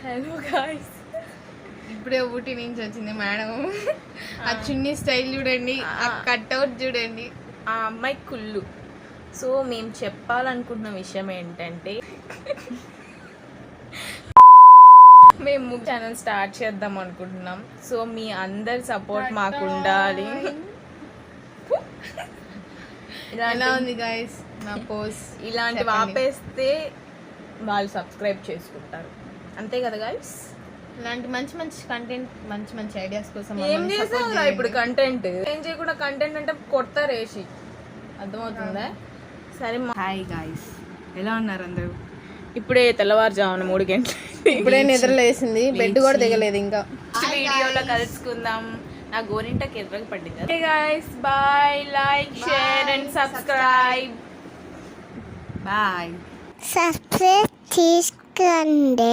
Hello guys, ఇప్పుడే ఊటీ నుంచి వచ్చింది మేడం. ఆ చున్నీ స్టైల్ చూడండి, ఆ కట్అవుట్ చూడండి. ఆ అమ్మాయి కుళ్ళు. సో మేము చెప్పాలనుకుంటున్న విషయం ఏంటంటే మేము ఛానల్ స్టార్ట్ చేద్దాం అనుకుంటున్నాం. సో మీ అందరి సపోర్ట్ మాకు ఉండాలి. ఎలా ఉంది గాయస్ నా పోస్? ఇలాంటివి ఆపేస్తే వాళ్ళు సబ్స్క్రైబ్ చేసుకుంటారు, అంతే కదా గాయస్? ఇలాంటి మంచి మంచి కంటెంట్, మంచి మంచి ఐడియాస్ కోసం ఏం చేసావురా ఇప్పుడు కంటెంట్? ఏం చేయకుండా కంటెంట్ అంటే కొడతారు వేసి, అర్థమవుతుందా? సరే హాయ్ గాయస్, ఎలా ఉన్నారు అందరూ? ఇప్పుడే తెల్లవారుజామున 3 గంటలు, ఇప్పుడే నిద్రలేసింది, బెడ్ కూడా దిగలేదు ఇంకా. వీడియోలో కలుసుకుందాం. నా గోరింటకి ఎదురుగా పడింది. Hey guys, bye. Like, share and subscribe. Bye. Subscribe చేసుకోండి.